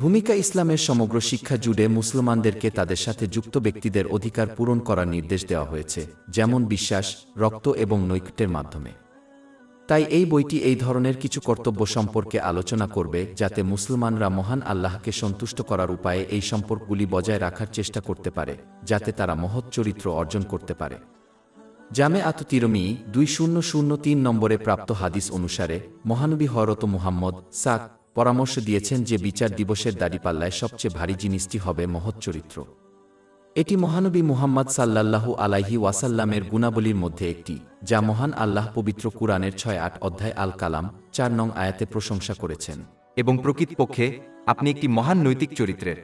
ভূমিকা ইসলামের সমগ্র শিক্ষা জুড়ে মুসলমানদেরকে তাদের সাথে যুক্ত ব্যক্তিদের অধিকার পূরণ করার নির্দেশ দেওয়া হয়েছে, যেমন বিশ্বাস, রক্ত এবং নৈকট্যের মাধ্যমে। তাই এই বইটি এই ধরনের কিছু কর্তব্য সম্পর্কে আলোচনা করবে, যাতে মুসলমানরা মহান আল্লাহকে সন্তুষ্ট করার উপায়ে এই সম্পর্কগুলি বজায় রাখার চেষ্টা করতে পারে, যাতে তারা মহৎ চরিত্র অর্জন করতে পারে। জামে আত-তিরমিজি 2003 নম্বরে প্রাপ্ত হাদিস অনুসারে মহানবী হযরত মুহাম্মদ সাক পরামর্শ দিয়েছেন যে বিচার দিবসের দাড়িপাল্লায় সবচেয়ে ভারী জিনিসটি হবে মহৎ চরিত্র। এটি মহানবী মুহাম্মদ সাল্লাল্লাহু আলাইহি ওয়াসাল্লামের গুণাবলীর মধ্যে একটি, যা মহান আল্লাহ পবিত্র কুরআনের 6-8 অধ্যায় আল কালাম 4 নং আয়াতে প্রশংসা করেছেন। এবং প্রকৃতপক্ষে আপনি একটি মহান নৈতিক চরিত্রের।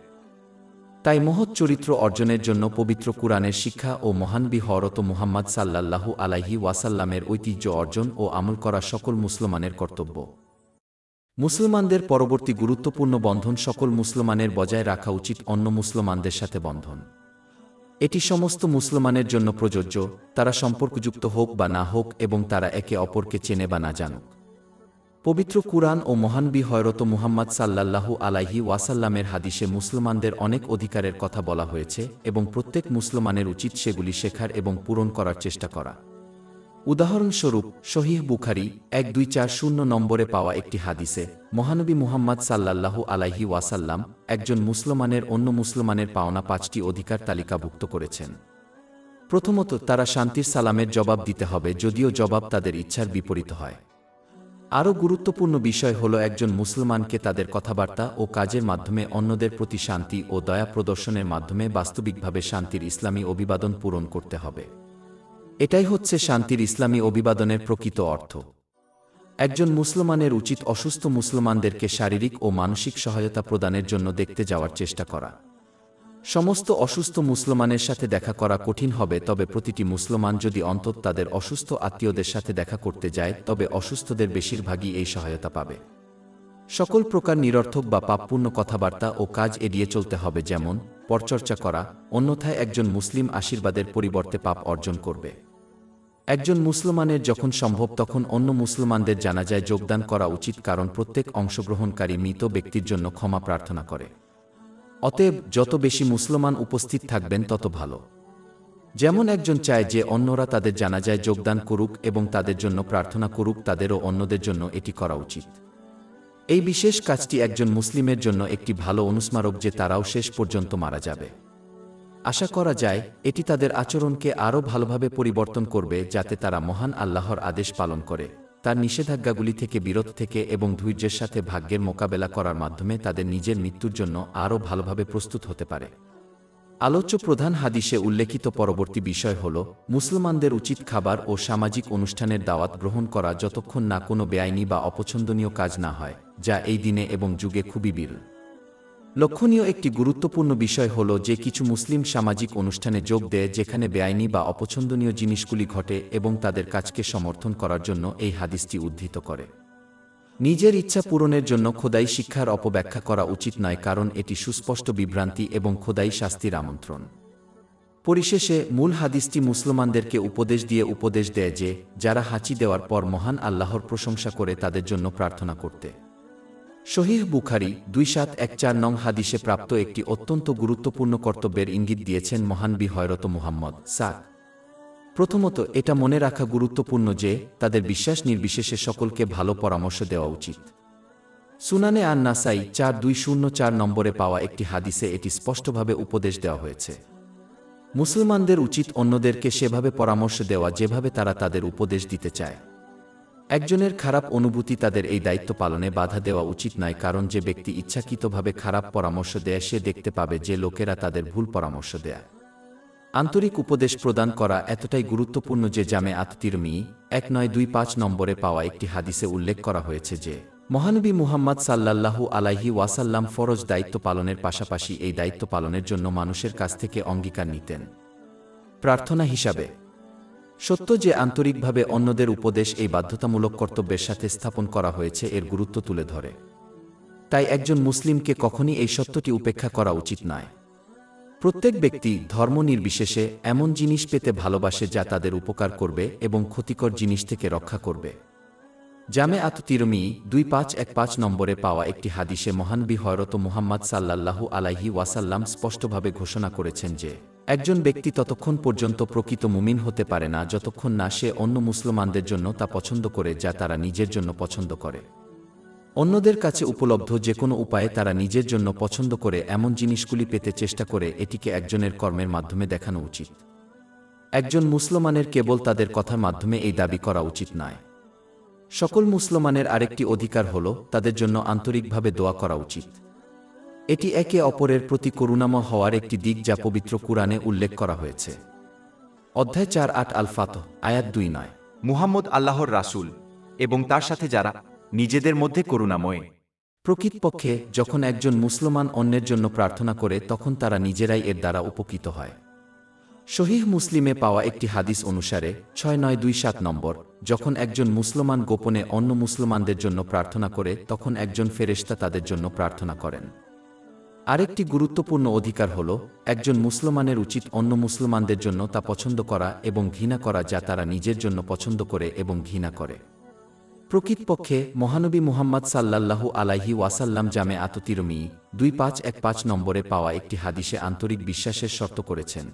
তাই মহৎ চরিত্র অর্জনের জন্য পবিত্র কুরআনের শিক্ষা ও মহানবী হযরত মুহাম্মদ সাল্লাল্লাহু আলাইহি ওয়াসাল্লামের ঐতিহ্য অর্জন ও আমল করা সকল মুসলমানের কর্তব্য। মুসলমানদের পরবর্তী গুরুত্বপূর্ণ বন্ধন সকল মুসলমানের বজায় রাখা উচিত অন্য মুসলমানদের সাথে বন্ধন। এটি সমস্ত মুসলমানের জন্য প্রযোজ্য, তারা সম্পর্কযুক্ত হোক বা না হোক এবং তারা একে অপরকে চেনে বা না জানুক। পবিত্র কুরআন ও মহানবী হযরত মুহাম্মদ সাল্লাল্লাহু আলাইহি ওয়াসাল্লামের হাদিসে মুসলমানদের অনেক অধিকারের কথা বলা হয়েছে এবং প্রত্যেক মুসলমানের উচিত সেগুলি শেখার এবং পূরণ করার চেষ্টা করা। উদাহরণস্বরূপ সহিহ বুখারী 1240 নম্বরে পাওয়া একটি হাদিসে মহানবী মুহাম্মদ সাল্লাল্লাহু আলাইহি ওয়াসাল্লাম একজন মুসলমানের অন্য মুসলমানের পাওনা 5টি অধিকার তালিকাভুক্ত করেছেন। প্রথমত, তারা শান্তির সালামের জবাব দিতে হবে, যদিও জবাব তাদের ইচ্ছার বিপরীত হয়। আরও গুরুত্বপূর্ণ বিষয় হল একজন মুসলমানকে তাদের কথাবার্তা ও কাজের মাধ্যমে অন্যদের প্রতি শান্তি ও দয়া প্রদর্শনের মাধ্যমে বাস্তবিকভাবে শান্তির ইসলামী অভিবাদন পূরণ করতে হবে। এটাই হচ্ছে শান্তির ইসলামী অভিবাদনের প্রকৃত অর্থ। একজন মুসলমানের উচিত অসুস্থ মুসলমানদেরকে শারীরিক ও মানসিক সহায়তা প্রদানের জন্য দেখতে যাওয়ার চেষ্টা করা। সমস্ত অসুস্থ মুসলমানের সাথে দেখা করা কঠিন হবে, তবে প্রতিটি মুসলমান যদি অন্তত তাদের অসুস্থ আত্মীয়দের সাথে দেখা করতে যায়, তবে অসুস্থদের বেশিরভাগই এই সহায়তা পাবে। সকল প্রকার নিরর্থক বা পাপপূর্ণ কথাবার্তা ও কাজ এড়িয়ে চলতে হবে, যেমন পরচর্চা করা, অন্যথায় একজন মুসলিম আশীর্বাদের পরিবর্তে পাপ অর্জন করবে। একজন মুসলমানের যখন সম্ভব তখন অন্য মুসলমানদের জানাজায় যোগদান করা উচিত, কারণ প্রত্যেক অংশগ্রহণকারী মৃত ব্যক্তির জন্য ক্ষমা প্রার্থনা করে। অতএব যত বেশি মুসলমান উপস্থিত থাকবেন তত ভালো। যেমন একজন চায় যে অন্যরা তাদের জানাজায় যোগদান করুক এবং তাদের জন্য প্রার্থনা করুক, তাদেরও অন্যদের জন্য এটি করা উচিত। এই বিশেষ কাজটি একজন মুসলিমের জন্য একটি ভালো অনুস্মারক যে তারাও শেষ পর্যন্ত মারা যাবে। আশা করা যায় এটি তাদের আচরণকে আরও ভালোভাবে পরিবর্তন করবে, যাতে তারা মহান আল্লাহর আদেশ পালন করে, তার নিষেধাজ্ঞাগুলি থেকে বিরত থেকে এবং ধৈর্যের সাথে ভাগ্যের মোকাবেলা করার মাধ্যমে তাদের নিজের মৃত্যুর জন্য আরও ভালোভাবে প্রস্তুত হতে পারে। আলোচ্য প্রধান হাদিসে উল্লেখিত পরবর্তী বিষয় হল মুসলমানদের উচিত খাবার ও সামাজিক অনুষ্ঠানের দাওয়াত গ্রহণ করা যতক্ষণ না কোনো বেআইনি বা অপছন্দনীয় কাজ না হয়, যা এই দিনে এবং যুগে খুবই বিরল। লক্ষণীয় একটি গুরুত্বপূর্ণ বিষয় হল যে কিছু মুসলিম সামাজিক অনুষ্ঠানে যোগ দেয় যেখানে বেআইনি বা অপছন্দনীয় জিনিসগুলি ঘটে এবং তাদের কাজকে সমর্থন করার জন্য এই হাদিসটি উদ্ধৃত করে। নিজের ইচ্ছা পূরণের জন্য খোদাই শিক্ষার অপব্যাখ্যা করা উচিত নয়, কারণ এটি সুস্পষ্ট বিভ্রান্তি এবং খোদাই শাস্তির আমন্ত্রণ। পরিশেষে মূল হাদিসটি মুসলমানদেরকে উপদেশ দেয় যে যারা হাঁচি দেওয়ার পর মহান আল্লাহর প্রশংসা করে তাদের জন্য প্রার্থনা করতে। সহিহ বুখারী 2714 নং হাদিসে প্রাপ্ত একটি অত্যন্ত গুরুত্বপূর্ণ কর্তব্যের ইঙ্গিত দিয়েছেন মহানবী হযরত মুহাম্মদ সাক। প্রথমত, এটা মনে রাখা গুরুত্বপূর্ণ যে তাদের বিশ্বাস নির্বিশেষে সকলকে ভালো পরামর্শ দেওয়া উচিত। সুনানে আন-নাসাই 4204 নম্বরে পাওয়া একটি হাদিসে এটি স্পষ্টভাবে উপদেশ দেওয়া হয়েছে। মুসলমানদের উচিত অন্যদেরকে সেভাবে পরামর্শ দেওয়া যেভাবে তারা তাদের উপদেশ দিতে চায়। একজনের খারাপ অনুভূতি তাদের এই দায়িত্ব পালনে বাধা দেওয়া উচিত নয়, কারণ যে ব্যক্তি ইচ্ছাকৃতভাবে খারাপ পরামর্শ দেয় সে দেখতে পাবে যে লোকেরা তাদের ভুল পরামর্শ দেয়। আন্তরিক উপদেশ প্রদান করা এতটাই গুরুত্বপূর্ণ যে জামে আত-তিরমিজি 1925 নম্বরে পাওয়া একটি হাদিসে উল্লেখ করা হয়েছে যে মহানবী মুহাম্মদ সাল্লাল্লাহু আলাইহি ওয়াসাল্লাম ফরজ দায়িত্ব পালনের পাশাপাশি এই দায়িত্ব পালনের জন্য মানুষের কাছ থেকে অঙ্গীকার নিতেন প্রার্থনা হিসাবে। সত্য যে আন্তরিকভাবে অন্যদের উপদেশ এই বাধ্যতামূলক কর্তব্যের সাথে স্থাপন করা হয়েছে এর গুরুত্ব তুলে ধরে। তাই একজন মুসলিমকে কখনই এই সত্যটি উপেক্ষা করা উচিত নয়। প্রত্যেক ব্যক্তি ধর্ম নির্বিশেষে এমন জিনিস পেতে ভালোবাসে যা তাদের উপকার করবে এবং ক্ষতিকর জিনিস থেকে রক্ষা করবে। জামে আত তিরমি 2515 নম্বরে পাওয়া একটি হাদিসে মহানবী হযরত মুহাম্মদ সাল্লাল্লাহু আলাইহি ওয়াসাল্লাম স্পষ্টভাবে ঘোষণা করেছেন যে একজন ব্যক্তি ততক্ষণ পর্যন্ত প্রকৃত মুমিন হতে পারে না যতক্ষণ না সে অন্য মুসলমানদের জন্য তা পছন্দ করে যা তারা নিজের জন্য পছন্দ করে। অন্যদের কাছে উপলব্ধ যে কোনো উপায়ে তারা নিজের জন্য পছন্দ করে এমন জিনিসগুলি পেতে চেষ্টা করে এটিকে একজনের কর্মের মাধ্যমে দেখানো উচিত। একজন মুসলমানের কেবল তাদের কথার মাধ্যমে এই দাবি করা উচিত নয়। সকল মুসলমানের আরেকটি অধিকার হল তাদের জন্য আন্তরিকভাবে দোয়া করা উচিত। এটি একে অপরের প্রতি করুণাময় হওয়ার একটি দিক যা পবিত্র কুরআনে উল্লেখ করা হয়েছে। অধ্যায় 4 আল ফাতহ আয়াত 2-9। মুহাম্মদ আল্লাহর রাসূল এবং তার সাথে যারা নিজেদের মধ্যে করুণাময়। প্রকৃতপক্ষে যখন একজন মুসলমান অন্যের জন্য প্রার্থনা করে তখন তারা নিজেরাই এর দ্বারা উপকৃত হয়। সহিহ মুসলিমে পাওয়া একটি হাদিস অনুসারে 6927 নম্বর, যখন একজন মুসলমান গোপনে অন্য মুসলমানদের জন্য প্রার্থনা করে তখন একজন ফেরেশতা তাদের জন্য প্রার্থনা করেন। আরেকটি গুরুত্বপূর্ণ অধিকার হল একজন মুসলমানের উচিত অন্য মুসলমানদের জন্য তা পছন্দ করা এবং ঘৃণা করা যা তারা নিজের জন্য পছন্দ করে এবং ঘৃণা করে। প্রকৃতপক্ষে মহানবী মুহাম্মদ সাল্লাল্লাহু আলাইহি ওয়াসাল্লাম জামে আত তিরমি 2515 নম্বরে পাওয়া একটি হাদিসে আন্তরিক বিশ্বাসের শর্ত করেছেন।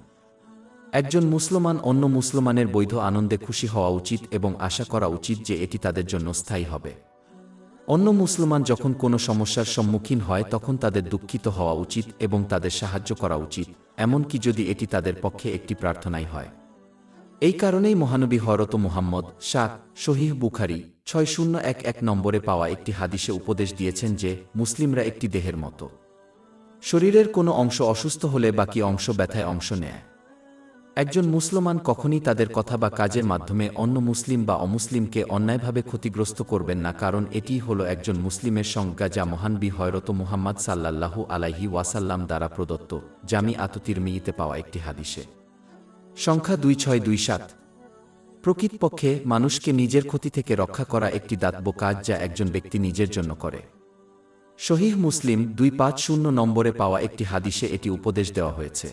একজন মুসলমান অন্য মুসলমানের বৈধ আনন্দে খুশি হওয়া উচিত এবং আশা করা উচিত যে এটি তাদের জন্য স্থায়ী হবে। অন্য মুসলমান যখন কোনো সমস্যার সম্মুখীন হয় তখন তাদের দুঃখিত হওয়া উচিত এবং তাদের সাহায্য করা উচিত, এমনকি যদি এটি তাদের পক্ষে একটি প্রার্থনাই হয়। এই কারণেই মহানবী হযরত মুহাম্মদ সহিহ বুখারী 6011 নম্বরে পাওয়া একটি হাদিসে উপদেশ দিয়েছেন যে মুসলিমরা একটি দেহের মতো। শরীরের কোনো অংশ অসুস্থ হলে বাকি অংশ ব্যথায় অংশ নেয়। একজন মুসলমান কখনই তাদের কথা বা কাজের মাধ্যমে অন্য মুসলিম বা অমুসলিমকে অন্যায়ভাবে ক্ষতিগ্রস্ত করবেন না, কারণ এটিই হলো একজন মুসলিমের সংজ্ঞা যা মহানবী হযরত মুহাম্মদ সাল্লাল্লাহু আলাইহি ওয়াসাল্লাম দ্বারা প্রদত্ত জামি আত তিরমিজিতে পাওয়া একটি হাদিসে সংখ্যা 2627। প্রকৃতপক্ষে মানুষকে নিজের ক্ষতি থেকে রক্ষা করা একটি দাতব্য কাজ যা একজন ব্যক্তি নিজের জন্য করে। সহিহ মুসলিম 250 নম্বরে পাওয়া একটি হাদিসে এটি উপদেশ দেওয়া হয়েছে।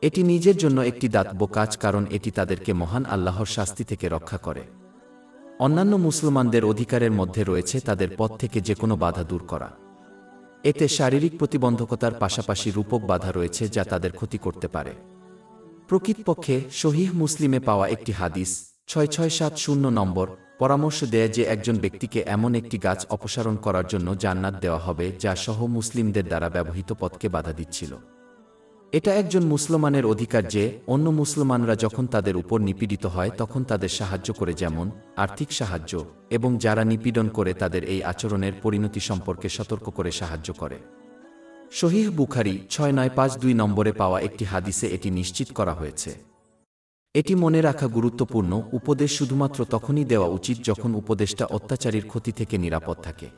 এটি নিজের জন্য একটি দাতব্য কাজ কারণ এটি তাদেরকে মহান আল্লাহর শাস্তি থেকে রক্ষা করে। অন্যান্য মুসলমানদের অধিকারের মধ্যে রয়েছে তাদের পথ থেকে যে কোনো বাধা দূর করা। এতে শারীরিক প্রতিবন্ধকতার পাশাপাশি রূপক বাধা রয়েছে যা তাদের ক্ষতি করতে পারে। প্রকৃতপক্ষে সহিহ মুসলিমে পাওয়া একটি হাদিস 6670 নম্বর পরামর্শ দেয় যে একজন ব্যক্তিকে এমন একটি গাছ অপসারণ করার জন্য জান্নাত দেওয়া হবে যা সহ মুসলিমদের দ্বারা ব্যবহৃত পথকে বাধা দিচ্ছিল। এটা একজন মুসলমানের অধিকার যে অন্য মুসলমানরা যখন তাদের উপর নিপীড়িত হয় তখন তাদের সাহায্য করে, যেমন আর্থিক সাহায্য, এবং যারা নিপীড়ন করে তাদের এই আচরণের পরিণতি সম্পর্কে সতর্ক করে সাহায্য করে। সহিহ বুখারী 6952 নম্বরে পাওয়া একটি হাদিসে এটি নিশ্চিত করা হয়েছে। এটি মনে রাখা গুরুত্বপূর্ণ, উপদেশ শুধুমাত্র তখনই দেওয়া উচিত যখন উপদেশটা অত্যাচারীর ক্ষতি থেকে নিরাপদ থাকে।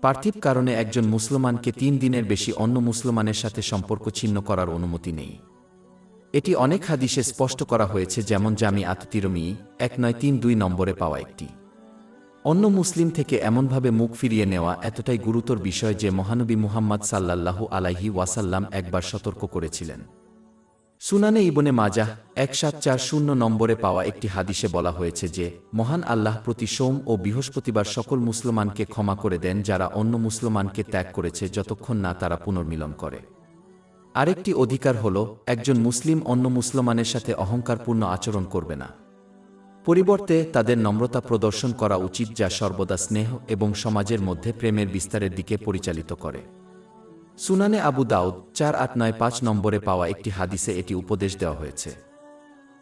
পার্থিব কারণে একজন মুসলমানকে 3 দিনের বেশি অন্য মুসলমানের সাথে সম্পর্ক ছিন্ন করার অনুমতি নেই। এটি অনেক হাদিসে স্পষ্ট করা হয়েছে, যেমন জামি আত তিরমিজি 1932 নম্বরে পাওয়া একটি। অন্য মুসলিম থেকে এমনভাবে মুখ ফিরিয়ে নেওয়া এতটাই গুরুতর বিষয় যে মহানবী মুহাম্মদ সাল্লাল্লাহু আলাইহি ওয়াসাল্লাম একবার সতর্ক করেছিলেন। সুনানে ইবনে মাজাহ 1740 নম্বরে পাওয়া একটি হাদিসে বলা হয়েছে যে মহান আল্লাহ প্রতি সোম ও বৃহস্পতিবার সকল মুসলমানকে ক্ষমা করে দেন যারা অন্য মুসলমানকে ত্যাগ করেছে যতক্ষণ না তারা পুনর্মিলন করে। আরেকটি অধিকার হল একজন মুসলিম অন্য মুসলমানের সাথে অহংকারপূর্ণ আচরণ করবে না। পরিবর্তে তাদের নম্রতা প্রদর্শন করা উচিত যা সর্বদা স্নেহ এবং সমাজের মধ্যে প্রেমের বিস্তারের দিকে পরিচালিত করে। সুনানে আবু দাউদ 4895 নম্বরে পাওয়া একটি হাদিসে এটি উপদেশ দেওয়া হয়েছে।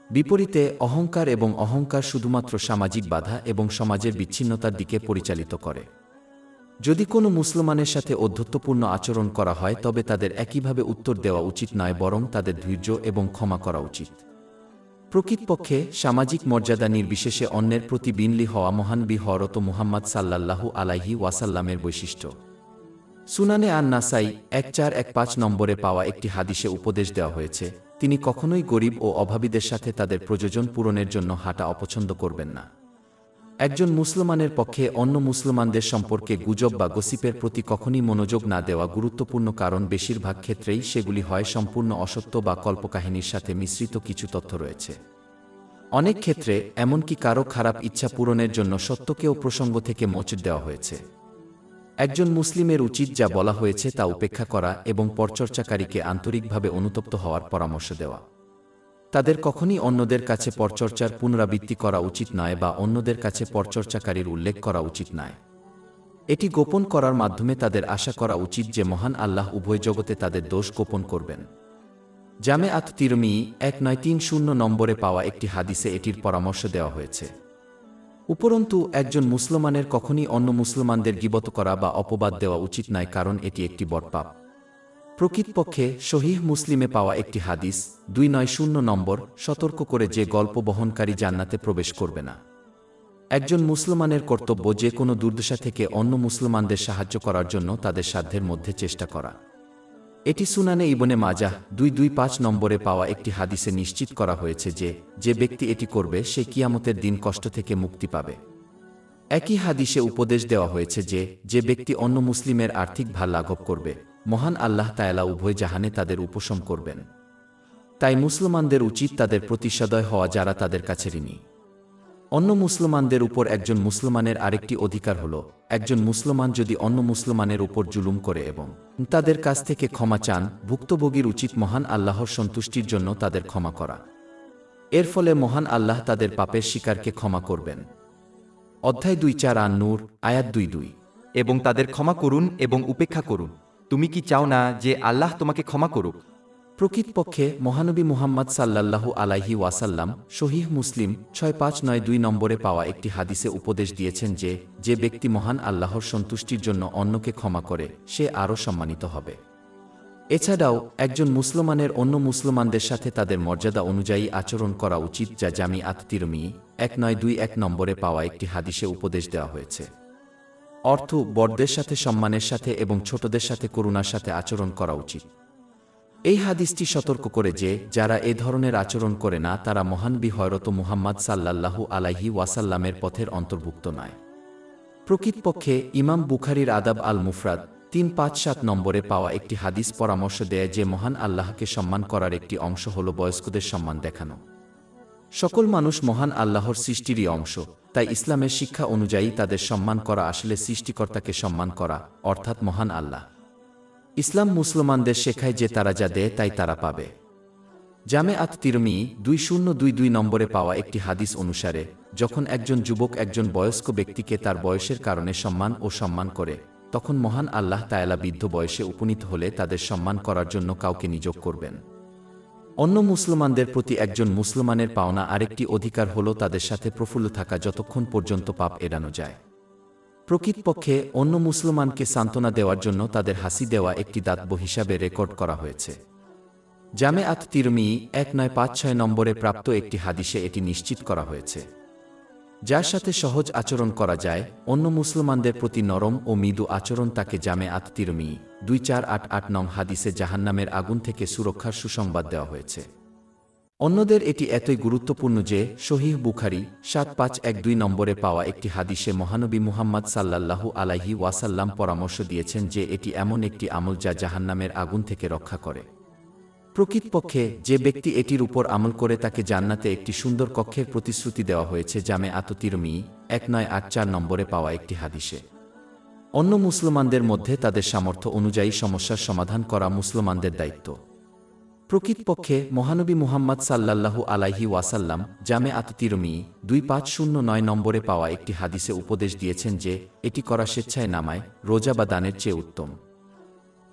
বিপরীতে অহংকার এবং অহংকার শুধুমাত্র সামাজিক বাধা এবং সমাজের বিচ্ছিন্নতার দিকে পরিচালিত করে। যদি কোনো মুসলমানের সাথে অধ্যত্বপূর্ণ আচরণ করা হয় তবে তাদের একইভাবে উত্তর দেওয়া উচিত নয়, বরং তাদের ধৈর্য এবং ক্ষমা করা উচিত। প্রকৃতপক্ষে সামাজিক মর্যাদা নির্বিশেষে অন্যের প্রতি বিনয়ী হওয়া মহানবী হযরত মুহাম্মদ সাল্লাল্লাহু আলাইহি ওয়াসাল্লামের বৈশিষ্ট্য। সুনানে আন-নাসাই 1415 নম্বরে পাওয়া একটি হাদিসে উপদেশ দেওয়া হয়েছে, তিনি কখনোই গরিব ও অভাবীদের সাথে তাদের প্রয়োজন পূরণের জন্য হাঁটা অপছন্দ করবেন না। একজন মুসলমানের পক্ষে অন্য মুসলমানদের সম্পর্কে গুজব বা গসিপের প্রতি কখনই মনোযোগ না দেওয়া গুরুত্বপূর্ণ, কারণ বেশিরভাগ ক্ষেত্রেই সেগুলি হয় সম্পূর্ণ অসত্য বা কল্পকাহিনীর সাথে মিশ্রিত কিছু তথ্য রয়েছে। অনেক ক্ষেত্রে এমনকি কারো খারাপ ইচ্ছা পূরণের জন্য সত্যকেও প্রসঙ্গ থেকে মোচড় দেওয়া হয়েছে। একজন মুসলিমের উচিত যা বলা হয়েছে তা উপেক্ষা করা এবং পরচর্চাকারীকে আন্তরিকভাবে অনুতপ্ত হওয়ার পরামর্শ দেওয়া। তাদের কখনই অন্যদের কাছে পরচর্চার পুনরাবৃত্তি করা উচিত নয় বা অন্যদের কাছে পরচর্চাকারীর উল্লেখ করা উচিত নয়। এটি গোপন করার মাধ্যমে তাদের আশা করা উচিত যে মহান আল্লাহ উভয় জগতে তাদের দোষ গোপন করবেন। জামে আত তিরমিজি 1930 নম্বরে পাওয়া একটি হাদিসে এটির পরামর্শ দেওয়া হয়েছে। উপরন্তু একজন মুসলমানের কখনই অন্য মুসলমানদের গীবত করা বা অপবাদ দেওয়া উচিত নয়, কারণ এটি একটি বড় পাপ। প্রকৃতপক্ষে সহিহ মুসলিমে পাওয়া একটি হাদিস 290 নম্বর সতর্ক করে যে গল্প বহনকারী জান্নাতে প্রবেশ করবে না। একজন মুসলমানের কর্তব্য যে কোনো দুর্দশা থেকে অন্য মুসলমানদের সাহায্য করার জন্য তাদের সাধ্যের মধ্যে চেষ্টা করা। এটি সুনানে ইবনে মাজাহ 225 নম্বরে পাওয়া একটি হাদিসে নিশ্চিত করা হয়েছে যে যে ব্যক্তি এটি করবে সে কিয়ামতের দিন কষ্ট থেকে মুক্তি পাবে। একই হাদিসে উপদেশ দেওয়া হয়েছে যে যে ব্যক্তি অন্য মুসলিমের আর্থিক ভাল লাঘব করবে মহান আল্লাহ তাআলা উভয় জাহানে তাদের উপশম করবেন। তাই মুসলমানদের উচিত তাদের প্রতি সদয় হওয়া যারা তাদের কাছে ঋণী। অন্য মুসলমানদের উপর একজন মুসলমানের আরেকটি অধিকার হল একজন মুসলমান যদি অন্য মুসলমানের উপর জুলুম করে এবং তাদের কাছ থেকে ক্ষমা চান, ভুক্তভোগীর উচিত মহান আল্লাহর সন্তুষ্টির জন্য তাদের ক্ষমা করা। এর ফলে মহান আল্লাহ তাদের পাপের শিকারকে ক্ষমা করবেন। অধ্যায় 2-4 আন-নূর আয়াত 2-2। এবং তাদের ক্ষমা করুন এবং উপেক্ষা করুন। তুমি কি চাও না যে আল্লাহ তোমাকে ক্ষমা করুক? প্রকৃতপক্ষে মহানবী মুহাম্মদ সাল্লাল্লাহু আলাইহি ওয়াসাল্লাম সহিহ মুসলিম 6592 নম্বরে পাওয়া একটি হাদিসে উপদেশ দিয়েছেন যে যে ব্যক্তি মহান আল্লাহর সন্তুষ্টির জন্য অন্যকে ক্ষমা করে সে আরও সম্মানিত হবে। এছাড়াও একজন মুসলমানের অন্য মুসলমানদের সাথে তাদের মর্যাদা অনুযায়ী আচরণ করা উচিত, যা জামি আত তিরমিজি 1921 নম্বরে পাওয়া একটি হাদিসে উপদেশ দেওয়া হয়েছে। অর্থ বড়দের সাথে সম্মানের সাথে এবং ছোটদের সাথে করুণার সাথে আচরণ করা উচিত। এই হাদিসটি সতর্ক করে যে যারা এ ধরনের আচরণ করে না তারা মহানবী হযরত মুহাম্মদ সাল্লাল্লাহু আলাইহি ওয়াসাল্লামের পথের অন্তর্ভুক্ত নয়। প্রকৃতপক্ষে ইমাম বুখারীর আদাব আল মুফরাদ 357 নম্বরে পাওয়া একটি হাদিস পরামর্শ দেয় যে মহান আল্লাহকে সম্মান করার একটি অংশ হল বয়স্কদের সম্মান দেখানো। সকল মানুষ মহান আল্লাহর সৃষ্টিরই অংশ, তাই ইসলামের শিক্ষা অনুযায়ী তাদের সম্মান করা আসলে সৃষ্টিকর্তাকে সম্মান করা, অর্থাৎ মহান আল্লাহ। ইসলাম মুসলমানদের শেখায় যে তারা যা দেয় তাই তারা পাবে। জামে আত তিরমিজি 2022 নম্বরে পাওয়া একটি হাদিস অনুসারে যখন একজন যুবক একজন বয়স্ক ব্যক্তিকে তার বয়সের কারণে সম্মান করে তখন মহান আল্লাহ তাআলা বৃদ্ধ বয়সে উপনীত হলে তাদের সম্মান করার জন্য কাউকে নিয়োগ করবেন। অন্য মুসলমানদের প্রতি একজন মুসলমানের পাওনা আরেকটি অধিকার হল তাদের সাথে প্রফুল্ল থাকা যতক্ষণ পর্যন্ত পাপ এড়ানো যায়। প্রকৃতপক্ষে অন্য মুসলমানকে সান্ত্বনা দেওয়ার জন্য তাদের হাসি দেওয়া একটি দাতব্য হিসাবে রেকর্ড করা হয়েছে। জামে আত তিরমিজি 1956 নম্বরে প্রাপ্ত একটি হাদিসে এটি নিশ্চিত করা হয়েছে। যার সাথে সহজ আচরণ করা যায়, অন্য মুসলমানদের প্রতি নরম ও মৃদু আচরণ তাকে জামে আত তিরমিজি 2488 নং হাদিসে জাহান্নামের আগুন থেকে সুরক্ষার সুসংবাদ দেওয়া হয়েছে। অন্যদের এটি এতই গুরুত্বপূর্ণ যে সহিহ বুখারী 7512 নম্বরে পাওয়া একটি হাদিসে মহানবী মুহাম্মদ সাল্লাল্লাহু আলাইহি ওয়াসাল্লাম পরামর্শ দিয়েছেন যে এটি এমন একটি আমল যা জাহান্নামের আগুন থেকে রক্ষা করে। প্রকৃতপক্ষে যে ব্যক্তি এটির উপর আমল করে তাকে জান্নাতে একটি সুন্দর কক্ষের প্রতিশ্রুতি দেওয়া হয়েছে। জামে আত তিরমিজি 1984 নম্বরে পাওয়া একটি হাদিসে অন্য মুসলমানদের মধ্যে তাদের সামর্থ্য অনুযায়ী সমস্যার সমাধান করা মুসলমানদের দায়িত্ব। প্রকৃতপক্ষে মহানবী মুহাম্মদ সাল্লাল্লাহু আলাইহি ওয়াসাল্লাম জামে আত তিরমিজি 2509 নম্বরে পাওয়া একটি হাদিসে উপদেশ দিয়েছেন যে এটি করা স্বেচ্ছায় নামায়, রোজা বা দানের চেয়ে উত্তম।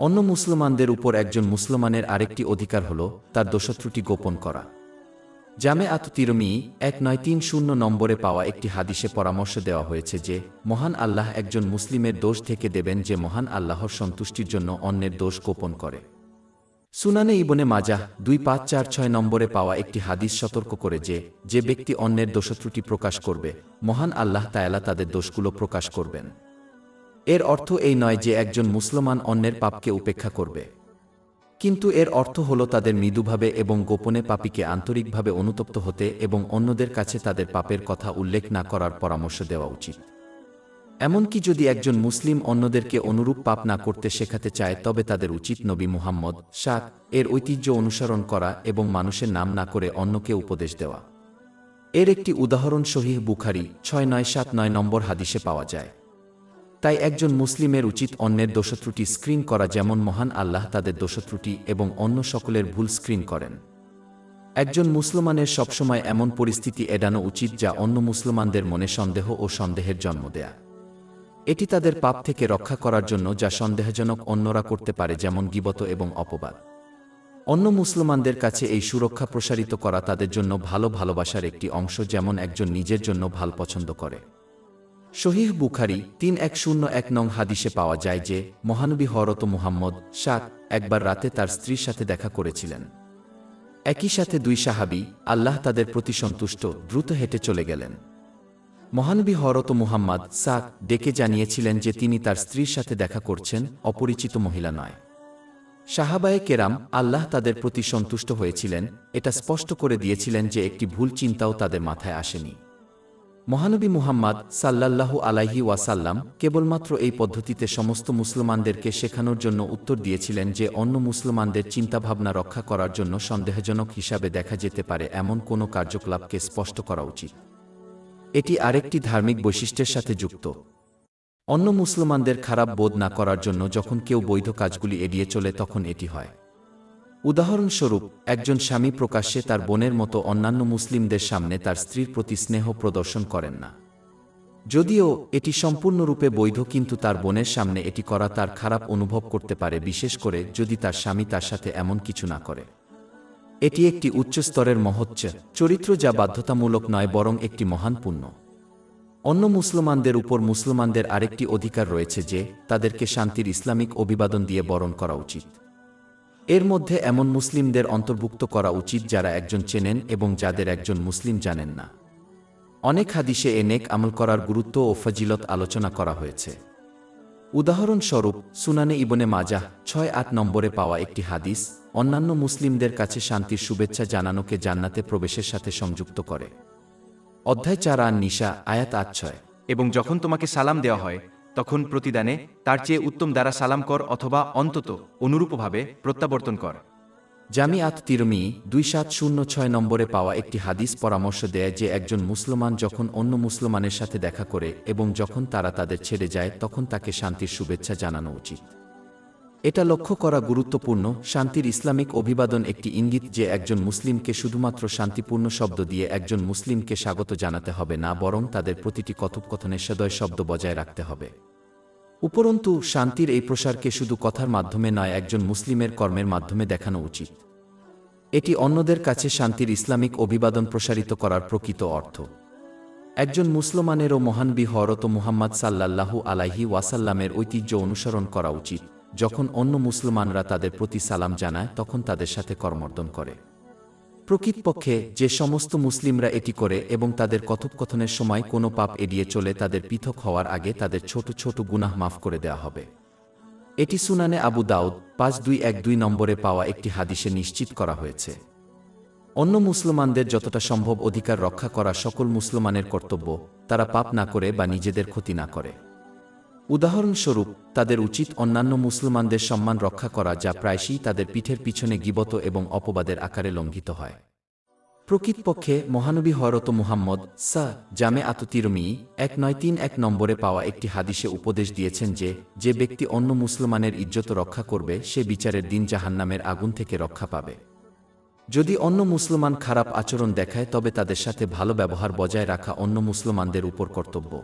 অন্য মুসলমানদের উপর একজন মুসলমানের আরেকটি অধিকার হল তার দোষত্রুটি গোপন করা। জামে আত তিরমিজি 1930 নম্বরে পাওয়া একটি হাদিসে পরামর্শ দেওয়া হয়েছে যে মহান আল্লাহ একজন মুসলিমের দোষ থেকে দেবেন যে মহান আল্লাহর সন্তুষ্টির জন্য অন্যের দোষ গোপন করে। সুনানে ইবনে মাজাহ 2546 নম্বরে পাওয়া একটি হাদিস সতর্ক করে যে যে ব্যক্তি অন্যের দোষত্রুটি প্রকাশ করবে মহান আল্লাহ তাআলা তাদের দোষগুলো প্রকাশ করবেন। এর অর্থ এই নয় যে একজন মুসলমান অন্যের পাপকে উপেক্ষা করবে, কিন্তু এর অর্থ হল তাদের মৃদুভাবে এবং গোপনে পাপীকে আন্তরিকভাবে অনুতপ্ত হতে এবং অন্যদের কাছে তাদের পাপের কথা উল্লেখ না করার পরামর্শ দেওয়া উচিত। এমনকি যদি একজন মুসলিম অন্যদেরকে অনুরূপ পাপ না করতে শেখাতে চায় তবে তাদের উচিত নবী মুহাম্মদ এর ঐতিহ্য অনুসরণ করা এবং মানুষের নাম না করে অন্যকে উপদেশ দেওয়া। এর একটি উদাহরণ সহিহ বুখারী 6979 নম্বর হাদিসে পাওয়া যায়। তাই একজন মুসলিমের উচিত অন্যের দোষত্রুটি স্ক্রিন করা, যেমন মহান আল্লাহ তাদের দোষত্রুটি এবং অন্য সকলের ভুল স্ক্রিন করেন। একজন মুসলমানের সবসময় এমন পরিস্থিতি এড়ানো উচিত যা অন্য মুসলমানদের মনে সন্দেহ ও সন্দেহের জন্ম দেয়া। এটি তাদের পাপ থেকে রক্ষা করার জন্য যা সন্দেহজনক অন্যরা করতে পারে, যেমন গীবত এবং অপবাদ। অন্য মুসলমানদের কাছে এই সুরক্ষা প্রসারিত করা তাদের জন্য ভালোবাসার একটি অংশ, যেমন একজন নিজের জন্য ভাল পছন্দ করে। সহিহ বুখারী 3101 নং হাদিসে পাওয়া যায় যে মহানবী হযরত মুহাম্মদ একবার রাতে তার স্ত্রীর সাথে দেখা করেছিলেন। একই সাথে দুই সাহাবী, আল্লাহ তাদের প্রতি সন্তুষ্ট, দ্রুত হেঁটে চলে গেলেন। মহানবী হযরত মুহাম্মদ ডেকে জানিয়েছিলেন যে তিনি তার স্ত্রীর সাথে দেখা করছেন, অপরিচিত মহিলা নয়। সাহাবায়ে কেরাম, আল্লাহ তাদের প্রতি সন্তুষ্ট হয়েছিলেন, এটা স্পষ্ট করে দিয়েছিলেন যে একটি ভুল চিন্তাও তাদের মাথায় আসেনি। মহানবী মুহাম্মদ সাল্লাল্লাহু আলাইহি ওয়াসাল্লাম কেবলমাত্র এই পদ্ধতিতে সমস্ত মুসলমানদেরকে শেখানোর জন্য উত্তর দিয়েছিলেন যে অন্য মুসলমানদের চিন্তাভাবনা রক্ষা করার জন্য সন্দেহজনক হিসাবে দেখা যেতে পারে এমন কোনো কার্যকলাপকে স্পষ্ট করা উচিত। এটি আরেকটি ধার্মিক বৈশিষ্ট্যের সাথে যুক্ত। অন্য মুসলমানদের খারাপ বোধ না করার জন্য যখন কেউ বৈধ কাজগুলি এড়িয়ে চলে তখন এটি হয়। উদাহরণস্বরূপ, একজন স্বামী প্রকাশ্যে তার বোনের মতো অন্যান্য মুসলিমদের সামনে তার স্ত্রীর প্রতি স্নেহ প্রদর্শন করেন না। যদিও এটি সম্পূর্ণরূপে বৈধ, কিন্তু তার বোনের সামনে এটি করা তার খারাপ অনুভব করতে পারে, বিশেষ করে যদি তার স্বামী তার সাথে এমন কিছু না করে। এটি একটি উচ্চ স্তরের মহৎ চরিত্র যা বাধ্যতামূলক নয়, বরং একটি মহান পুণ্য। অন্য মুসলমানদের উপর মুসলমানদের আরেকটি অধিকার রয়েছে যে তাদেরকে শান্তির ইসলামিক অভিবাদন দিয়ে বরণ করা উচিত। এর মধ্যে এমন মুসলিমদের অন্তর্ভুক্ত করা উচিত যারা একজন চেনেন এবং যাদের একজন মুসলিম জানেন না। অনেক হাদিসে এ নেক আমল করার গুরুত্ব ও ফজিলত আলোচনা করা হয়েছে। উদাহরণস্বরূপ, সুনানে ইবনে মাজাহ 68 নম্বরে পাওয়া একটি হাদিস অন্যান্য মুসলিমদের কাছে শান্তির শুভেচ্ছা জানানোকে জান্নাতে প্রবেশের সাথে সংযুক্ত করে। অধ্যায় 4 আন-নিসা, আয়াত 8-6। এবং যখন তোমাকে সালাম দেওয়া হয় তখন প্রতিদানে তার চেয়ে উত্তম দ্বারা সালাম কর, অথবা অন্তত অনুরূপভাবে প্রত্যাবর্তন কর। জামিআত তিরমিজি 2706 নম্বরে পাওয়া একটি হাদিস পরামর্শ দেয় যে একজন মুসলমান যখন অন্য মুসলমানের সাথে দেখা করে এবং যখন তারা তাদের ছেড়ে যায় তখন তাকে শান্তির শুভেচ্ছা জানানো উচিত। এটা লক্ষ্য করা গুরুত্বপূর্ণ। শান্তির ইসলামিক অভিবাদন একটি ইঙ্গিত যে একজন মুসলিমকে শুধুমাত্র শান্তিপূর্ণ শব্দ দিয়ে একজন মুসলিমকে স্বাগত জানাতে হবে না, বরং তাদের প্রতিটি কথোপকথনে সদয় শব্দ বজায় রাখতে হবে। উপরন্তু শান্তির এই প্রসারকে শুধু কথার মাধ্যমে নয়, একজন মুসলিমের কর্মের মাধ্যমে দেখানো উচিত। এটি অন্যদের কাছে শান্তির ইসলামিক অভিবাদন প্রসারিত করার প্রকৃত অর্থ। একজন মুসলমানেরও মহানবী হযরত মুহাম্মদ সাল্লাল্লাহু আলাইহি ওয়াসাল্লামের ঐতিহ্য অনুসরণ করা উচিত। যখন অন্য মুসলমানরা তাদের প্রতি সালাম জানায় তখন তাদের সাথে করমর্দন করে। প্রকৃতপক্ষে যে সমস্ত মুসলিমরা এটি করে এবং তাদের কথোপকথনের সময় কোনো পাপ এড়িয়ে চলে, তাদের পৃথক হওয়ার আগে তাদের ছোট ছোট গুনাহ মাফ করে দেওয়া হবে। এটি সুনানে আবু দাউদ 5212 নম্বরে পাওয়া একটি হাদিসে নিশ্চিত করা হয়েছে। অন্য মুসলমানদের যতটা সম্ভব অধিকার রক্ষা করা সকল মুসলমানের কর্তব্য, তারা পাপ না করে বা নিজেদের ক্ষতি না করে। উদাহরণস্বরূপ, তাদের উচিত অন্যান্য মুসলমানদের সম্মান রক্ষা করা, যা প্রায়শই তাদের পিঠের পিছনে গীবত এবং অপবাদের আকারে লঙ্ঘিত হয়। প্রকৃতপক্ষে মহানবী হযরত মুহাম্মদ জামেআত তিরমিজি 1931 নম্বরে পাওয়া একটি হাদিসে উপদেশ দিয়েছেন যে যে ব্যক্তি অন্য মুসলমানের ইজ্জত রক্ষা করবে সে বিচারের দিন জাহান্নামের আগুন থেকে রক্ষা পাবে। যদি অন্য মুসলমান খারাপ আচরণ দেখায় তবে তাদের সাথে ভালো ব্যবহার বজায় রাখা অন্য মুসলমানদের উপর কর্তব্য।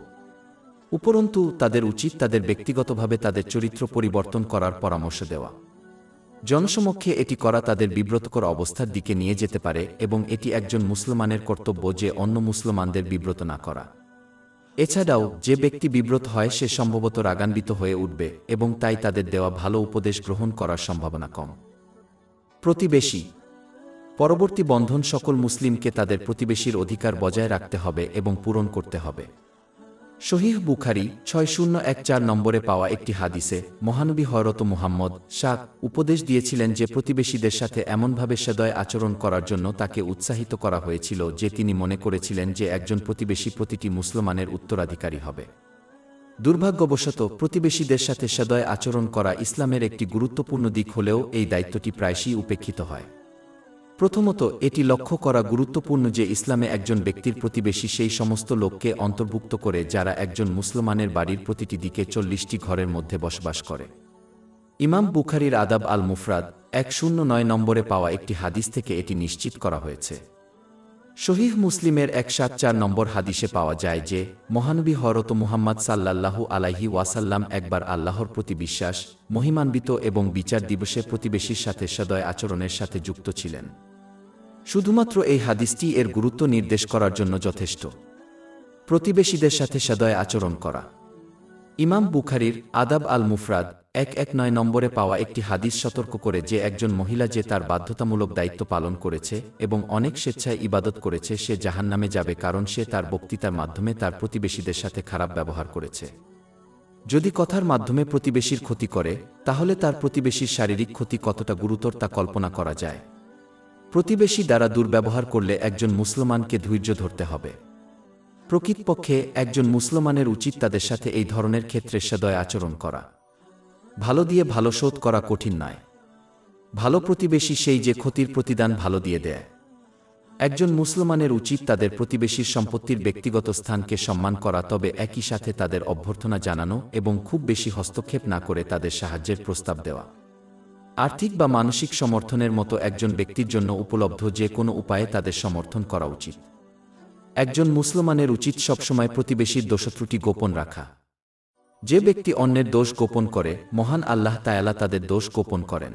উপরন্তু তাদের উচিত তাদের ব্যক্তিগতভাবে তাদের চরিত্র পরিবর্তন করার পরামর্শ দেওয়া। জনসমক্ষে এটি করা তাদের বিব্রতকর অবস্থার দিকে নিয়ে যেতে পারে এবং এটি একজন মুসলমানের কর্তব্য যে অন্য মুসলমানদের বিব্রত না করা। এছাড়াও যে ব্যক্তি বিব্রত হয় সে সম্ভবত রাগান্বিত হয়ে উঠবে এবং তাই তাদের দেওয়া ভালো উপদেশ গ্রহণ করার সম্ভাবনা কম। প্রতিবেশী পরবর্তী বন্ধন সকল মুসলিমকে তাদের প্রতিবেশীর অধিকার বজায় রাখতে হবে এবং পূরণ করতে হবে। সহিহ বুখারী 6014 নম্বরে পাওয়া একটি হাদিসে মহানবী হযরত মুহাম্মদ উপদেশ দিয়েছিলেন যে প্রতিবেশীদের সাথে এমনভাবে সদয় আচরণ করার জন্য তাকে উৎসাহিত করা হয়েছিল যে তিনি মনে করেছিলেন যে একজন প্রতিবেশী প্রতিটি মুসলমানের উত্তরাধিকারী হবে। দুর্ভাগ্যবশত প্রতিবেশীদের সাথে সদয় আচরণ করা ইসলামের একটি গুরুত্বপূর্ণ দিক হলেও এই দায়িত্বটি প্রায়শই উপেক্ষিত হয়। প্রথমত, এটি লক্ষ্য করা গুরুত্বপূর্ণ যে ইসলামে একজন ব্যক্তির প্রতিবেশী সেই সমস্ত লোককে অন্তর্ভুক্ত করে যারা একজন মুসলমানের বাড়ির প্রতিটি দিকে 40টি ঘরের মধ্যে বসবাস করে। ইমাম বুখারীর আদাব আল মুফরাদ 109 নম্বরে পাওয়া একটি হাদিস থেকে এটি নিশ্চিত করা হয়েছে। সহিহ মুসলিমের 174 নম্বর হাদিসে পাওয়া যায় যে মহানবী হযরত মুহাম্মদ সাল্লাল্লাহু আলাইহি ওয়াসাল্লাম একবার আল্লাহর প্রতি বিশ্বাস, মহিমান্বিত এবং বিচার দিবসে প্রতিবেশীর সাথে সদয় আচরণের সাথে যুক্ত ছিলেন। শুধুমাত্র এই হাদিসটি এর গুরুত্ব নির্দেশ করার জন্য যথেষ্ট। প্রতিবেশীদের সাথে সদয় আচরণ করা। ইমাম বুখারীর আদাব আল মুফরাদ 119 নম্বরে পাওয়া একটি হাদিস সতর্ক করে যে একজন মহিলা যে তার বাধ্যতামূলক দায়িত্ব পালন করেছে এবং অনেক স্বেচ্ছায় ইবাদত করেছে সে জাহান্নামে যাবে, কারণ সে তার বক্তৃতার মাধ্যমে তার প্রতিবেশীদের সাথে খারাপ ব্যবহার করেছে। যদি কথার মাধ্যমে প্রতিবেশীর ক্ষতি করে, তাহলে তার প্রতিবেশীর শারীরিক ক্ষতি কতটা গুরুতর তা কল্পনা করা যায়। প্রতিবেশী দ্বারা দুর্ব্যবহার করলে একজন মুসলমানকে ধৈর্য ধরতে হবে। প্রকৃতপক্ষে একজন মুসলমানের উচিত তাদের সাথে এই ধরনের ক্ষেত্রে সদয় আচরণ করা। ভালো দিয়ে ভালো শোধ করা কঠিন নয়। ভালো প্রতিবেশী সেই যে ক্ষতির প্রতিদান ভালো দিয়ে দেয়। একজন মুসলমানের উচিত তাদের প্রতিবেশীর সম্পত্তির ব্যক্তিগত স্থানকে সম্মান করা, তবে একই সাথে তাদের অভ্যর্থনা জানানো এবং খুব বেশি হস্তক্ষেপ না করে তাদের সাহায্যের প্রস্তাব দেওয়া। আর্থিক বা মানসিক সমর্থনের মতো একজন ব্যক্তির জন্য উপলব্ধ যে কোনো উপায়ে তাদের সমর্থন করা উচিত। একজন মুসলমানের উচিত সবসময় প্রতিবেশীর দোষত্রুটি গোপন রাখা। যে ব্যক্তি অন্যের দোষ গোপন করে, মহান আল্লাহ তাআলা তাদের দোষ গোপন করেন।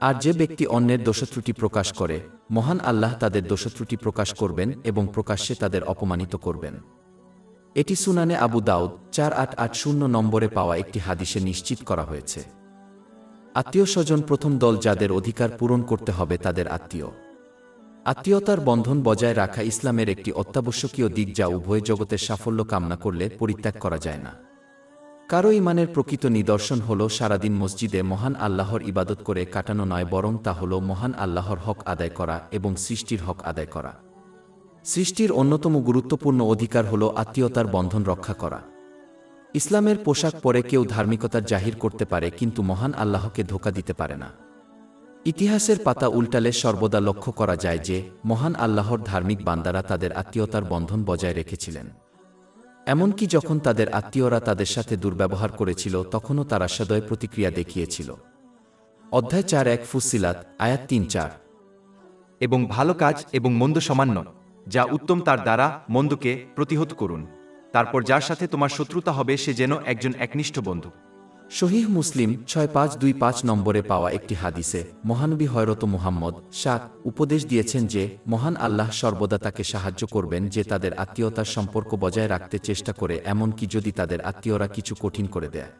আর যে ব্যক্তি অন্যের দোষত্রুটি প্রকাশ করে, মহান আল্লাহ তাদের দোষত্রুটি প্রকাশ করবেন এবং প্রকাশ্যে তাদের অপমানিত করবেন। এটি সুনানে আবু দাউদ 4880 নম্বরে পাওয়া একটি হাদিসে নিশ্চিত করা হয়েছে। আত্মীয় স্বজন প্রথম দল যাদের অধিকার পূরণ করতে হবে তাদের আত্মীয়। আত্মীয়তার বন্ধন বজায় রাখা ইসলামের একটি অত্যাবশ্যকীয় দিক যা উভয় জগতের সাফল্য কামনা করলে পরিত্যাগ করা যায় না। কারো ঈমানের প্রকৃত নিদর্শন হল সারাদিন মসজিদে মহান আল্লাহর ইবাদত করে কাটানো নয়, বরং তা হল মহান আল্লাহর হক আদায় করা এবং সৃষ্টির হক আদায় করা। সৃষ্টির অন্যতম গুরুত্বপূর্ণ অধিকার হল আত্মীয়তার বন্ধন রক্ষা করা। ইসলামের পোশাক পরে কেউ ধার্মিকতার জাহির করতে পারে, কিন্তু মহান আল্লাহকে ধোঁকা দিতে পারে না। ইতিহাসের পাতা উল্টালে সর্বদা লক্ষ্য করা যায় যে মহান আল্লাহর ধার্মিক বান্দারা তাদের আত্মীয়তার বন্ধন বজায় রেখেছিলেন। এমনকি যখন তাদের আত্মীয়রা তাদের সাথে দুর্ব্যবহার করেছিল তখনও তারা সদয় প্রতিক্রিয়া দেখিয়েছিল। অধ্যায় 4 ফুসসিলাত আয়াত 3-4। এবং ভালো কাজ এবং মন্দ সমান নয়, যা উত্তম তার দ্বারা মন্দকে প্রতিহত করুন। তারপর যার সাথে তোমার শত্রুতা হবে সে যেন একজন একনিষ্ঠ বন্ধু। সহিহ মুসলিম 6525 নম্বরে পাওয়া একটি হাদিসে মহানবী হযরত মুহাম্মদ উপদেশ দিয়েছেন যে মহান আল্লাহ সর্বদা তাকে সাহায্য করবেন যে তাদের আত্মীয়তার সম্পর্ক বজায় রাখতে চেষ্টা করে, এমনকি যদি তাদের আত্মীয়রা কিছু কঠিন করে দেয়।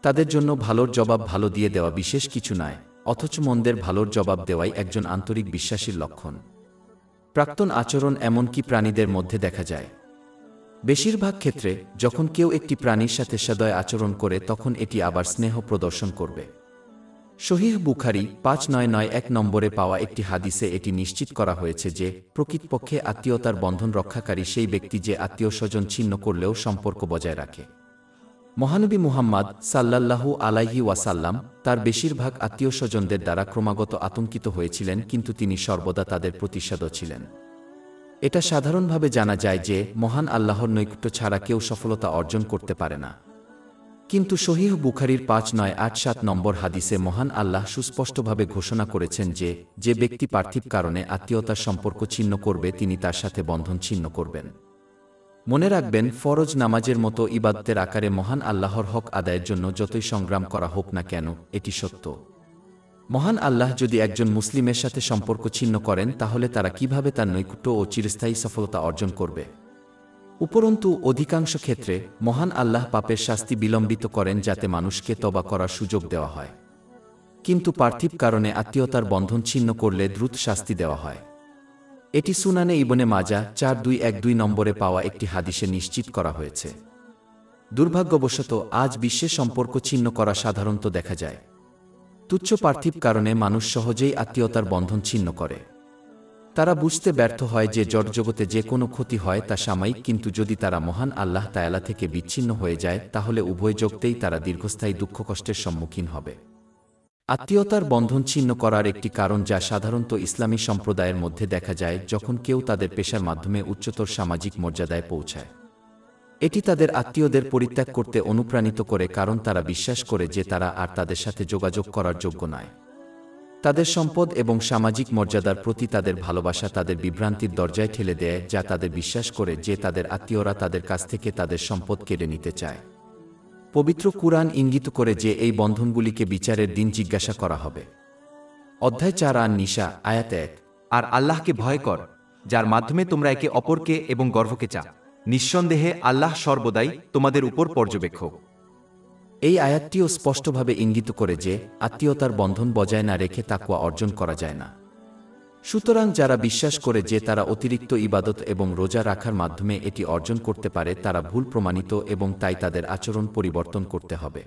তাদের জন্য ভালোর জবাব ভালো দিয়ে দেওয়া বিশেষ কিছু নয়, অথচ মন্দের ভালোর জবাব দেওয়াই একজন আন্তরিক বিশ্বাসীর লক্ষণ। প্রাক্তন আচরণ এমনকি প্রাণীদের মধ্যে দেখা যায়। বেশিরভাগ ক্ষেত্রে যখন কেউ একটি প্রাণীর সাথে সদয় আচরণ করে তখন এটি আবার স্নেহ প্রদর্শন করবে। সহিহ বুখারী 5991 নম্বরে পাওয়া একটি হাদিসে এটি নিশ্চিত করা হয়েছে যে প্রকৃতপক্ষে আত্মীয়তার বন্ধন রক্ষাকারী সেই ব্যক্তি যে আত্মীয় স্বজন ছিন্ন করলেও সম্পর্ক বজায় রাখে। মহানবী মুহাম্মদ সাল্লাল্লাহু আলাইহি ওয়াসাল্লাম তার বেশিরভাগ আত্মীয় স্বজনদের দ্বারা ক্রমাগত আতঙ্কিত হয়েছিলেন, কিন্তু তিনি সর্বদা তাদের প্রতি সদয় ছিলেন। এটা সাধারণভাবে জানা যায় যে মহান আল্লাহর নৈকট্য ছাড়া কেউ সফলতা অর্জন করতে পারে না। কিন্তু সহিহ বুখারীর 5987 নম্বর হাদিসে মহান আল্লাহ সুস্পষ্টভাবে ঘোষণা করেছেন যে যে ব্যক্তি পার্থিব কারণে আত্মীয়তার সম্পর্ক ছিন্ন করবে তিনি তার সাথে বন্ধন ছিন্ন করবেন। মনে রাখবেন, ফরজ নামাজের মতো ইবাদতের আকারে মহান আল্লাহর হক আদায়ের জন্য যতই সংগ্রাম করা হোক না কেন, এটি সত্য। মহান আল্লাহ যদি একজন মুসলিমের সাথে সম্পর্ক ছিন্ন করেন তাহলে তারা কিভাবে তার নৈকট্য ও চিরস্থায়ী সফলতা অর্জন করবে? উপরন্তু অধিকাংশ ক্ষেত্রে মহান আল্লাহ পাপের শাস্তি বিলম্বিত করেন যাতে মানুষকে তওবা করার সুযোগ দেওয়া হয়, কিন্তু পার্থিব কারণে আত্মীয়তার বন্ধন ছিন্ন করলে দ্রুত শাস্তি দেওয়া হয়। এটি সুনানে ইবনে মাজাহ 4212 নম্বরে পাওয়া একটি হাদিসে নিশ্চিত করা হয়েছে। দুর্ভাগ্যবশত আজ বিশ্বে সম্পর্ক ছিন্ন করা সাধারণত দেখা যায়। তুচ্ছ পার্থিব কারণে মানুষ সহজেই আত্মীয়তার বন্ধন ছিন্ন করে। তারা বুঝতে ব্যর্থ হয় যে জড়জগতে যে কোনো ক্ষতি হয় তা সাময়িক, কিন্তু যদি তারা মহান আল্লাহ তাআলা থেকে বিচ্ছিন্ন হয়ে যায় তাহলে উভয় জগতেই তারা দীর্ঘস্থায়ী দুঃখ কষ্টের সম্মুখীন হবে। আত্মীয়তার বন্ধন ছিন্ন করার একটি কারণ যা সাধারণত ইসলামী সম্প্রদায়ের মধ্যে দেখা যায় যখন কেউ তাদের পেশার মাধ্যমে উচ্চতর সামাজিক মর্যাদায় পৌঁছায়। এটি তাদের আত্মীয়দের পরিত্যাগ করতে অনুপ্রাণিত করে কারণ তারা বিশ্বাস করে যে তারা আর তাদের সাথে যোগাযোগ করার যোগ্য নয়। তাদের সম্পদ এবং সামাজিক মর্যাদার প্রতি তাদের ভালোবাসা তাদের বিভ্রান্তির দরজায় ঠেলে দেয়, যা তাদের বিশ্বাস করে যে তাদের আত্মীয়রা তাদের কাছ থেকে তাদের সম্পদ কেড়ে নিতে চায়। পবিত্র কুরআন ইঙ্গিত করে যে এই বন্ধনগুলিকে বিচারের দিন জিজ্ঞাসা করা হবে। অধ্যায় 4 আন-নিসা, আয়াত 1। আর আল্লাহকে ভয় কর, যার মাধ্যমে তোমরা একে অপরকে এবং গর্ভকে চা। নিঃসন্দেহে আল্লাহ সর্বদাই তোমাদের উপর পর্যবেক্ষক। এই আয়াতটিও স্পষ্টভাবে ইঙ্গিত করে যে আত্মীয়তার বন্ধন বজায় না রেখে তাকওয়া অর্জন করা যায় না। সুতরাং যারা বিশ্বাস করে যে তারা অতিরিক্ত ইবাদত এবং রোজা রাখার মাধ্যমে এটি অর্জন করতে পারে তারা ভুল প্রমাণিত এবং তাই তাদের আচরণ পরিবর্তন করতে হবে।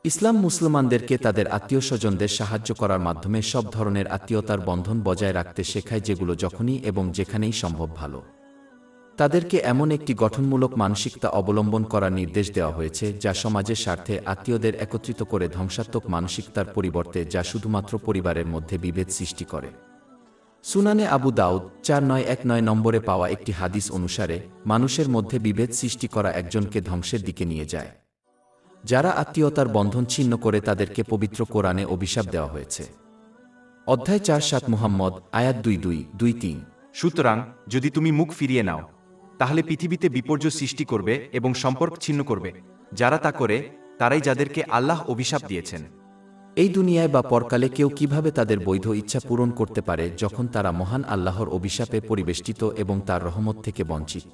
ইসলাম মুসলমানদেরকে তাদের আত্মীয়স্বজনদের সাহায্য করার মাধ্যমে সব ধরনের আত্মীয়তার বন্ধন বজায় রাখতে শেখায়, যেগুলো যখনই এবং যেখানেই সম্ভব ভালো। তাদেরকে এমন একটি গঠনমূলক মানসিকতা অবলম্বন করার নির্দেশ দেওয়া হয়েছে যা সমাজের স্বার্থে আত্মীয়দের একত্রিত করে ধ্বংসাত্মক মানসিকতার পরিবর্তে যা শুধুমাত্র পরিবারের মধ্যে বিভেদ সৃষ্টি করে। সুনানে আবু দাউদ 4919 নম্বরে পাওয়া একটি হাদিস অনুসারে মানুষের মধ্যে বিভেদ সৃষ্টি করা একজনকে ধ্বংসের দিকে নিয়ে যায়। যারা আত্মীয়তার বন্ধন ছিন্ন করে তাদেরকে পবিত্র কোরআনে অভিশাপ দেওয়া হয়েছে। অধ্যায় 4 মুহাম্মদ, আয়াত 2-3। সুতরাং যদি তুমি মুখ ফিরিয়ে নাও, তাহলে পৃথিবীতে বিপর্যয় সৃষ্টি করবে এবং সম্পর্ক ছিন্ন করবে। যারা তা করে তারাই যাদেরকে আল্লাহ অভিশাপ দিয়েছেন। এই দুনিয়ায় বা পরকালে কেউ কিভাবে তাদের বৈধ ইচ্ছা পূরণ করতে পারে যখন তারা মহান আল্লাহর অভিশাপে পরিবেষ্টিত এবং তার রহমত থেকে বঞ্চিত?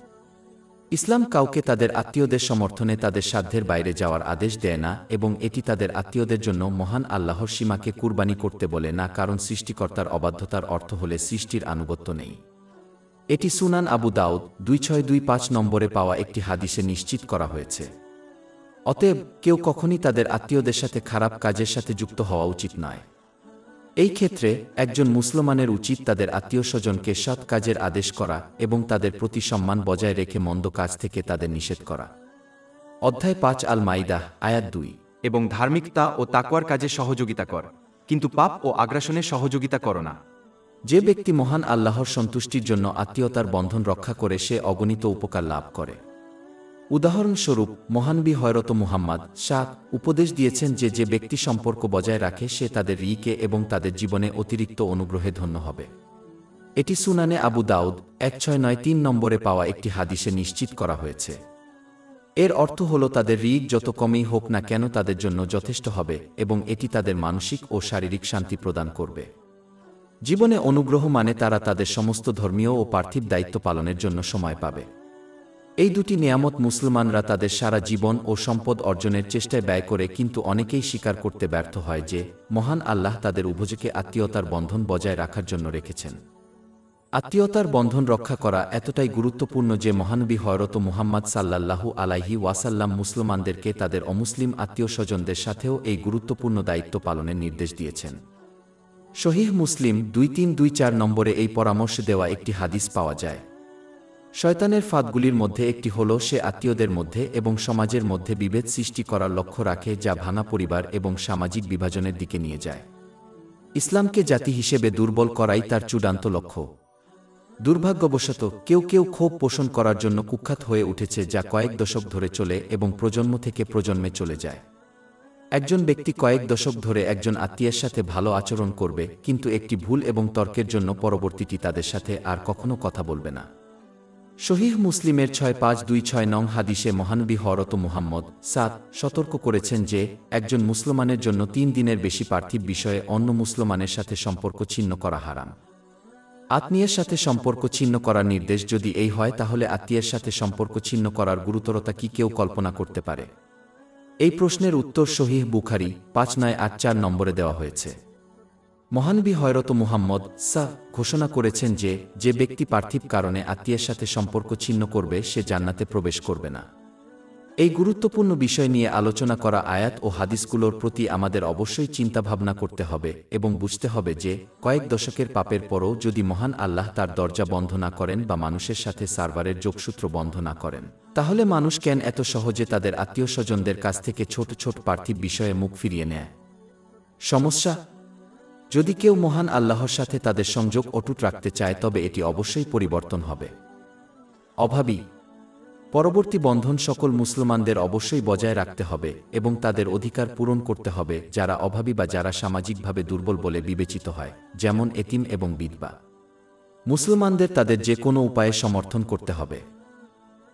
ইসলাম কাউকে তাদের আত্মীয়দের সমর্থনে তাদের সাধ্যের বাইরে যাওয়ার আদেশ দেয় না এবং এটি তাদের আত্মীয়দের জন্য মহান আল্লাহর সীমাকে কুরবানি করতে বলে না, কারণ সৃষ্টিকর্তার অবাধ্যতার অর্থ হলে সৃষ্টির আনুগত্য নেই। এটি সুনান আবু দাউদ 2625 নম্বরে পাওয়া একটি হাদিসে নিশ্চিত করা হয়েছে। অতএব কেউ কখনই তাদের আত্মীয়দের সাথে খারাপ কাজের সাথে যুক্ত হওয়া উচিত নয়। এই ক্ষেত্রে একজন মুসলমানের উচিত তাদের আত্মীয়স্বজনকে সৎ কাজের আদেশ করা এবং তাদের প্রতি সম্মান বজায় রেখে মন্দ কাজ থেকে তাদের নিষেধ করা। অধ্যায় 5 আল-মাইদা, আয়াত 2। এবং ধার্মিকতা ও তাকওয়ার কাজে সহযোগিতা কর, কিন্তু পাপ ও আগ্রাসনে সহযোগিতা করো না। যে ব্যক্তি মহান আল্লাহর সন্তুষ্টির জন্য আত্মীয়তার বন্ধন রক্ষা করে সে অগণিত উপকার লাভ করে। উদাহরণস্বরূপ মহানবী হযরত মুহাম্মদ উপদেশ দিয়েছেন যে যে ব্যক্তি সম্পর্ক বজায় রাখে সে তাদের ঋকে এবং তাদের জীবনে অতিরিক্ত অনুগ্রহে ধন্য হবে। এটি সুনানে আবু দাউদ 1693 নম্বরে পাওয়া একটি হাদিসে নিশ্চিত করা হয়েছে। এর অর্থ হল তাদের ঋক যত কমই হোক না কেন তাদের জন্য যথেষ্ট হবে এবং এটি তাদের মানসিক ও শারীরিক শান্তি প্রদান করবে। জীবনে অনুগ্রহ মানে তারা তাদের সমস্ত ধর্মীয় ও পার্থিব দায়িত্ব পালনের জন্য সময় পাবে। এই দুটি নেয়ামত মুসলমানরা তাদের সারা জীবন ও সম্পদ অর্জনের চেষ্টায় ব্যয় করে, কিন্তু অনেকেই স্বীকার করতে ব্যর্থ হয় যে মহান আল্লাহ তাদের উভয়কে আত্মীয়তার বন্ধন বজায় রাখার জন্য রেখেছেন। আত্মীয়তার বন্ধন রক্ষা করা এতটাই গুরুত্বপূর্ণ যে মহানবী হযরত মুহাম্মদ সাল্লাল্লাহু আলাইহি ওয়াসাল্লাম মুসলমানদেরকে তাদের অমুসলিম আত্মীয়স্বজনদের সাথেও এই গুরুত্বপূর্ণ দায়িত্ব পালনের নির্দেশ দিয়েছেন। সহিহ মুসলিম 2324 নম্বরে এই পরামর্শ দেওয়া একটি হাদিস পাওয়া যায়। শয়তানের ফাঁদগুলির মধ্যে একটি হল সে আত্মীয়দের মধ্যে এবং সমাজের মধ্যে বিভেদ সৃষ্টি করার লক্ষ্য রাখে, যা ভাঙা পরিবার এবং সামাজিক বিভাজনের দিকে নিয়ে যায়। ইসলামকে জাতি হিসেবে দুর্বল করাই তার চূড়ান্ত লক্ষ্য। দুর্ভাগ্যবশত কেউ কেউ ক্ষোভ পোষণ করার জন্য কুখ্যাত হয়ে উঠেছে, যা কয়েক দশক ধরে চলে এবং প্রজন্ম থেকে প্রজন্মে চলে যায়। একজন ব্যক্তি কয়েক দশক ধরে একজন আত্মীয়ের সাথে ভালো আচরণ করবে, কিন্তু একটি ভুল এবং তর্কের জন্য পরবর্তীটি তাদের সাথে আর কখনো কথা বলবে না। সহিহ মুসলিমের 6526 নং হাদিসে মহানবী হযরত মুহাম্মদ সতর্ক করেছেন যে একজন মুসলমানের জন্য 3 দিনের বেশি পার্থিব বিষয়ে অন্য মুসলমানের সাথে সম্পর্ক ছিন্ন করা হারাম। আত্মীয়ের সাথে সম্পর্ক ছিন্ন করার নির্দেশ যদি এই হয়, তাহলে আত্মীয়ের সাথে সম্পর্ক ছিন্ন করার গুরুতরতা কি কেউ কল্পনা করতে পারে? এই প্রশ্নের উত্তর সহিহ বুখারী 5984 নম্বরে দেওয়া হয়েছে। মহানবী হযরত মুহাম্মদ ঘোষণা করেছেন যে যে ব্যক্তি পার্থিব কারণে আত্মীয়ের সাথে সম্পর্ক ছিন্ন করবে সে জান্নাতে প্রবেশ করবে না। এই গুরুত্বপূর্ণ বিষয় নিয়ে আলোচনা করা আয়াত ও হাদিসগুলোর প্রতি আমাদের অবশ্যই চিন্তাভাবনা করতে হবে এবং বুঝতে হবে যে কয়েক দশকের পাপের পরও যদি মহান আল্লাহ তার দরজা বন্ধ না করেন বা মানুষের সাথে সার্ভারের যোগসূত্র বন্ধ না করেন, তাহলে মানুষ কেন এত সহজে তাদের আত্মীয়স্বজনদের কাছ থেকে ছোট ছোট পার্থিব বিষয়ে মুখ ফিরিয়ে নেয়? সমস্যা? যদি কেউ মহান আল্লাহর সাথে তাদের সংযোগ অটুট রাখতে চায় তবে এটি অবশ্যই পরিবর্তন হবে। অভাবী পরবর্তী বন্ধন সকল মুসলমানদের অবশ্যই বজায় রাখতে হবে এবং তাদের অধিকার পূরণ করতে হবে যারা অভাবী বা যারা সামাজিকভাবে দুর্বল বলে বিবেচিত হয়, যেমন এতিম এবং বিধবা। মুসলমানদের তাদের যে কোনো উপায়ে সমর্থন করতে হবে।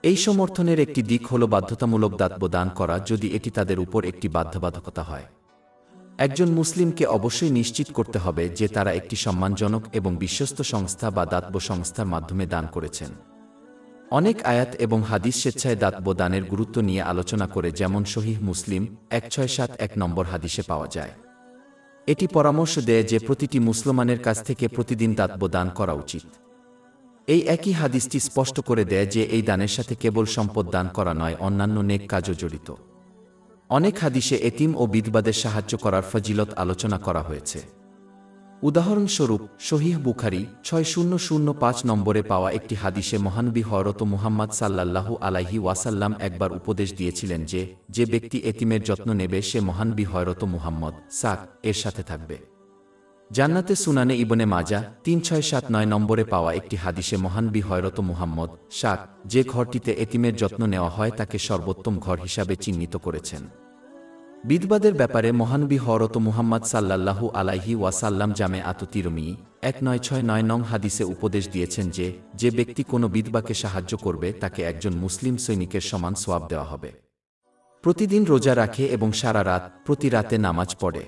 এই সমর্থনের একটি দিক হল বাধ্যতামূলক দাতব্য দান করা যদি এটি তাদের উপর একটি বাধ্যবাধকতা হয়। একজন মুসলিমকে অবশ্যই নিশ্চিত করতে হবে যে তারা একটি সম্মানজনক এবং বিশ্বস্ত সংস্থা বা দাতব্য সংস্থার মাধ্যমে দান করেছেন। অনেক আয়াত এবং হাদিস স্বেচ্ছায় দাতব্য দানের গুরুত্ব নিয়ে আলোচনা করে, যেমন সহিহ মুসলিম 1671 নম্বর হাদিসে পাওয়া যায়। এটি পরামর্শ দেয় যে প্রতিটি মুসলমানের কাছ থেকে প্রতিদিন দাতব্য দান করা উচিত। এই একই হাদিসটি স্পষ্ট করে দেয় যে এই দানের সাথে কেবল সম্পদ দান করা নয়, অন্যান্য নেক কাজও জড়িত। অনেক হাদিসে এতিম ও বিধবাদের সাহায্য করার ফজিলত আলোচনা করা হয়েছে। উদাহরণস্বরূপ সহিহ বুখারী 6005 নম্বরে পাওয়া একটি হাদিসে মহানবী হযরত মুহাম্মদ সাল্লাল্লাহু আলাইহি ওয়াসাল্লাম একবার উপদেশ দিয়েছিলেন যে যে ব্যক্তি এতিমের যত্ন নেবে সে মহানবী হযরত মুহাম্মদ এর সাথে থাকবে জান্নাতে। সুনানে ইবনে মাজাহ 3679 নম্বরে পাওয়া একটি হাদিসে মহানবী হযরত মুহাম্মদ যে ঘরটিতে এতিমের যত্ন নেওয়া হয় তাকে সর্বোত্তম ঘর হিসাবে চিহ্নিত করেছেন। বিধবাদের ব্যাপারে মহানবী হযরত মুহাম্মদ সাল্লাল্লাহু আলাইহি ওয়াসাল্লাম জামে তিরমিজি 1969 নং হাদিসে উপদেশ দিয়েছেন যে যে ব্যক্তি কোনো বিধবাকে সাহায্য করবে তাকে একজন মুসলিম সৈনিকের সমান সওয়াব দেওয়া হবে। প্রতিদিন রোজা রাখে এবং সারা রাত প্রতি রাতে নামাজ পড়ে।